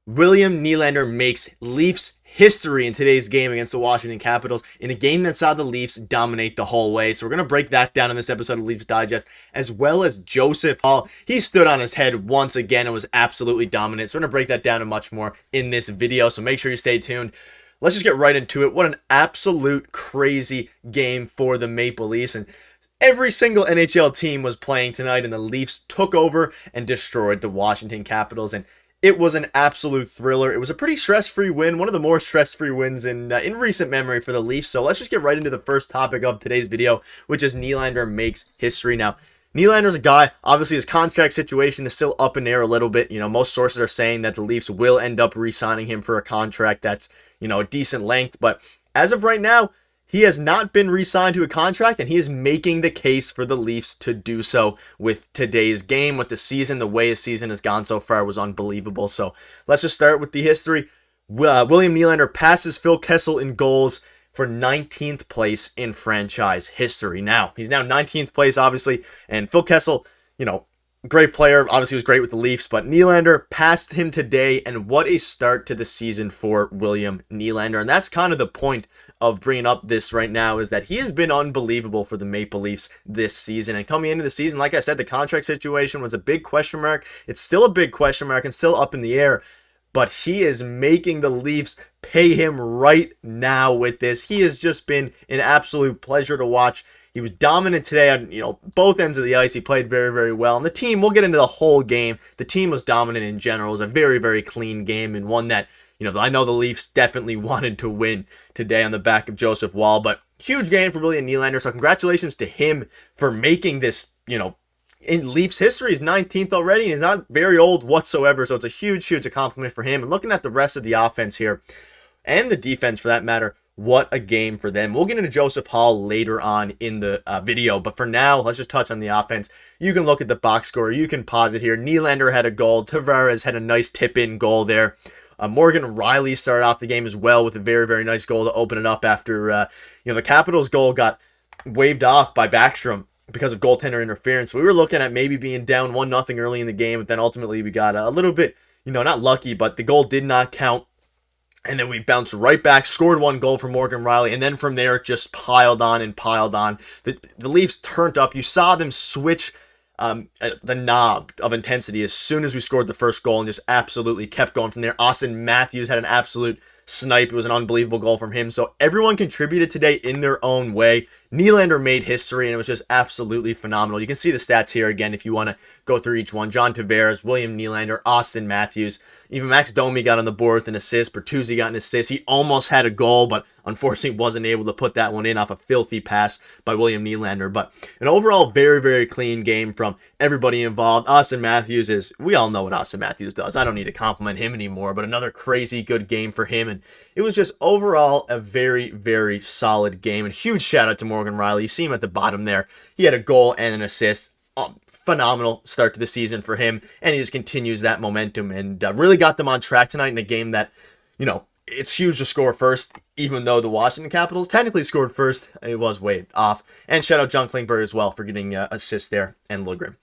William Nylander makes Leafs history in today's game against the Washington Capitals in a game that saw the Leafs dominate the whole way. So we're going to break that down in this episode of Leafs Digest, as well as Joseph Holl. He stood on his head once again and was absolutely dominant. So we're going to break that down and much more in this video. So make sure you stay tuned. Let's just get right into it. What an absolute crazy game for the Maple Leafs. And every single NHL team was playing tonight, and the Leafs took over and destroyed the Washington Capitals. And it was an absolute thriller. It was a pretty stress-free win, one of the more stress-free wins in recent memory for the Leafs. So let's just get right into the first topic of today's video, which is Nylander makes history. Now, Nylander's a guy, obviously his contract situation is still up in the air a little bit. Most sources are saying that the Leafs will end up re-signing him for a contract that's, a decent length. But as of right now, he has not been re-signed to a contract, and he is making the case for the Leafs to do so with today's game, with the season. The way his season has gone so far was unbelievable. So let's just start with the history. William Nylander passes Phil Kessel in goals for 19th place in franchise history. Now, he's now 19th place, obviously, and Phil Kessel, great player, obviously was great with the Leafs, but Nylander passed him today, and what a start to the season for William Nylander. And that's kind of the point of bringing up this right now, is that he has been unbelievable for the Maple Leafs this season. And coming into the season, like I said, the contract situation was a big question mark. It's still a big question mark and still up in the air, but he is making the Leafs pay him right now with this. He has just been an absolute pleasure to watch. He was dominant today on, both ends of the ice. He played very, very well. And the team, we'll get into the whole game. The team was dominant in general. It was a very, very clean game, and one that, I know the Leafs definitely wanted to win today on the back of Joseph Woll. But huge game for William Nylander. So congratulations to him for making this, in Leafs history. He's 19th already, and he's not very old whatsoever. So it's a huge, huge compliment for him. And looking at the rest of the offense here, and the defense for that matter, what a game for them. We'll get into Joseph Holl later on in the video, but for now, let's just touch on the offense. You can look at the box score. You can pause it here. Nylander had a goal. Tavares had a nice tip-in goal there. Morgan Rielly started off the game as well with a very, very nice goal to open it up after, the Capitals' goal got waved off by Backstrom because of goaltender interference. We were looking at maybe being down 1-0 early in the game, but then ultimately we got a little bit, not lucky, but the goal did not count. And then we bounced right back, scored one goal for Morgan Rielly, and then from there it just piled on and piled on. The Leafs turned up. You saw them switch the knob of intensity as soon as we scored the first goal, and just absolutely kept going from there. Auston Matthews had an absolute snipe. It was an unbelievable goal from him. So everyone contributed today in their own way. Nylander made history, and it was just absolutely phenomenal. You can see the stats here again if you want to go through each one. John Tavares, William Nylander, Auston Matthews. Even Max Domi got on the board with an assist. Bertuzzi got an assist. He almost had a goal, but unfortunately wasn't able to put that one in off a filthy pass by William Nylander. But an overall very, very clean game from everybody involved. Auston Matthews we all know what Auston Matthews does. I don't need to compliment him anymore, but another crazy good game for him. And it was just overall a very, very solid game. And huge shout out to Morgan Rielly. You see him at the bottom there. He had a goal and an assist. Phenomenal start to the season for him, and he just continues that momentum and really got them on track tonight in a game that, it's huge to score first, even though the Washington Capitals technically scored first. It was waved off. And shout out John Klingberg as well for getting assists there, and Lundgren.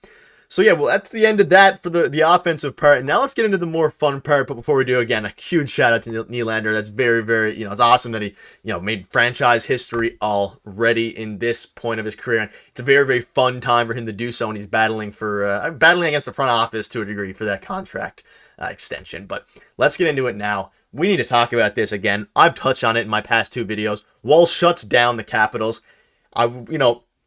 So yeah, well, that's the end of that for the offensive part. And now let's get into the more fun part. But before we do, again, a huge shout out to Nylander. That's very, very, it's awesome that he, made franchise history already in this point of his career. It's a very, very fun time for him to do so, and he's battling against the front office to a degree for that contract extension. But let's get into it now. We need to talk about this again. I've touched on it in my past two videos. Woll shuts down the Capitals.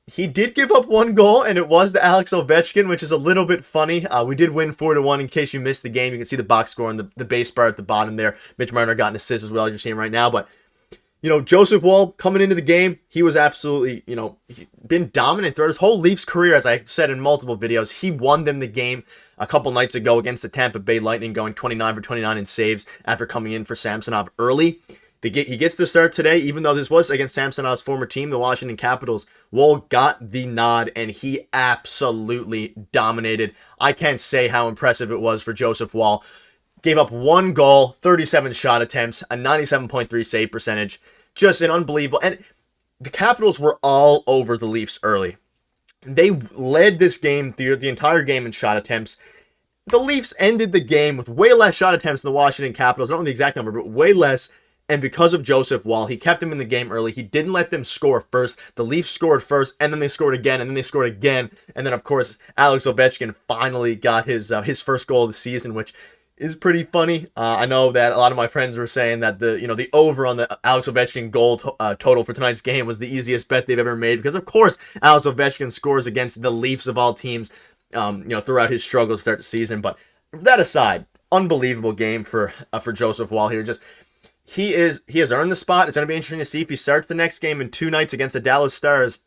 He did give up one goal, and it was to Alex Ovechkin, which is a little bit funny. We did win 4-1. In case you missed the game, you can see the box score on the base bar at the bottom there. Mitch Marner got an assist as well, as you're seeing right now. But, Joseph Woll coming into the game, he was absolutely, been dominant throughout his whole Leafs career, as I've said in multiple videos. He won them the game a couple nights ago against the Tampa Bay Lightning, going 29 for 29 in saves after coming in for Samsonov early. He gets to start today, even though this was against Samsonov's former team, the Washington Capitals. Woll got the nod, and he absolutely dominated. I can't say how impressive it was for Joseph Woll. Gave up one goal, 37 shot attempts, a 97.3 save percentage. Just an unbelievable. And the Capitals were all over the Leafs early. They led this game, the entire game in shot attempts. the Leafs ended the game with way less shot attempts than the Washington Capitals. I don't know the exact number, but way less. And because of Joseph Woll, he kept him in the game early. He didn't let them score first. The Leafs scored first, and then they scored again, and then they scored again. And then, of course, Alex Ovechkin finally got his first goal of the season, which is pretty funny. I know that a lot of my friends were saying that the over on the Alex Ovechkin goal total for tonight's game was the easiest bet they've ever made, because of course Alex Ovechkin scores against the Leafs of all teams, throughout his struggle to start the season. But that aside, unbelievable game for Joseph Woll here. He has earned the spot. It's going to be interesting to see if he starts the next game in 2 nights against the Dallas Stars.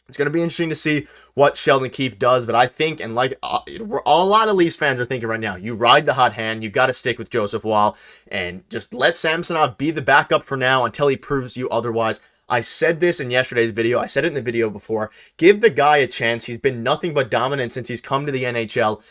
It's going to be interesting to see what Sheldon Keefe does, but I think, and like a lot of Leafs fans are thinking right now, you ride the hot hand, you got to stick with Joseph Woll, and just let Samsonov be the backup for now until he proves you otherwise. I said this in yesterday's video. I said it in the video before. Give the guy a chance. He's been nothing but dominant since he's come to the NHL.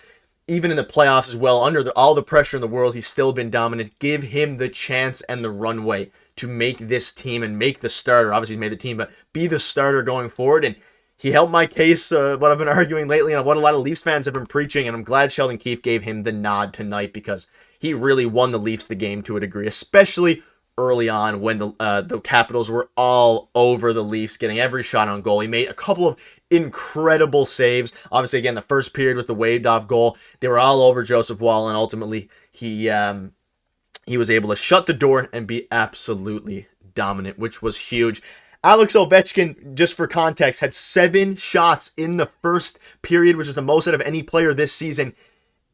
Even in the playoffs as well, under all the pressure in the world, he's still been dominant. Give him the chance and the runway to make this team and make the starter. Obviously, he's made the team, but be the starter going forward. And he helped my case, what I've been arguing lately, and what a lot of Leafs fans have been preaching. And I'm glad Sheldon Keefe gave him the nod tonight, because he really won the Leafs the game to a degree, especially early on when the Capitals were all over the Leafs, getting every shot on goal. He made a couple of incredible saves. Obviously, again, the first period was the waved off goal. They were all over Joseph Woll, and ultimately he was able to shut the door and be absolutely dominant, which was huge. Alex Ovechkin, just for context, had 7 shots in the first period, which is the most out of any player this season,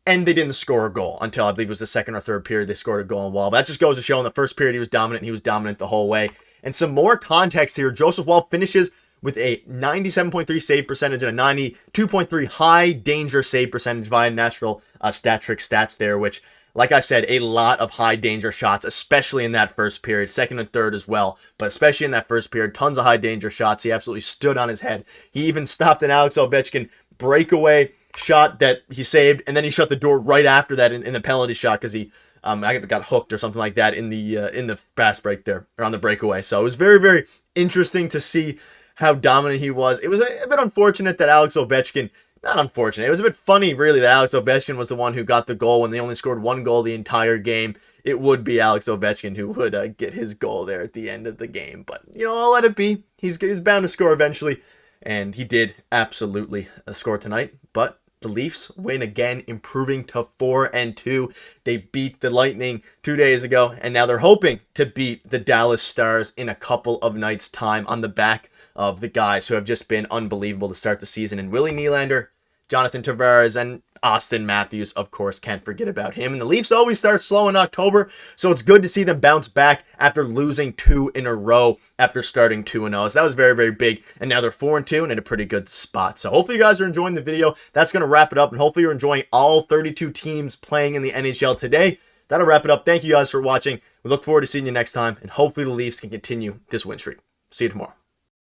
and they didn't score a goal until I believe it was the second or third period they scored a goal on Woll. But that just goes to show in the first period he was dominant, and he was dominant the whole way. And some more context here, Joseph Woll finishes with a 97.3 save percentage and a 92.3 high danger save percentage via natural stat trick stats there, which, like I said, a lot of high danger shots, especially in that first period, second and third as well, but especially in that first period, tons of high danger shots. He absolutely stood on his head. He even stopped an Alex Ovechkin breakaway shot that he saved, and then he shut the door right after that in the penalty shot, because he I got hooked or something like that in the fast break there, or on the breakaway. So it was very, very interesting to see how dominant he was. It was a bit unfortunate that Alex Ovechkin, not unfortunate, it was a bit funny really that Alex Ovechkin was the one who got the goal when they only scored 1 goal the entire game. It would be Alex Ovechkin who would get his goal there at the end of the game. But, I'll let it be. He's bound to score eventually, and he did absolutely score tonight. But the Leafs win again, improving to 4-2. They beat the Lightning 2 days ago, and now they're hoping to beat the Dallas Stars in a couple of nights' time on the back of the guys who have just been unbelievable to start the season. And William Nylander, Jonathan Tavares, and Austin Matthews, of course, can't forget about him. And the Leafs always start slow in October, so it's good to see them bounce back after losing 2 in a row after starting 2-0. So that was very, very big. And now they're 4-2 and in a pretty good spot. So hopefully you guys are enjoying the video. That's going to wrap it up, and hopefully you're enjoying all 32 teams playing in the NHL today. That'll wrap it up. Thank you guys for watching. We look forward to seeing you next time, and hopefully the Leafs can continue this win streak. See you tomorrow.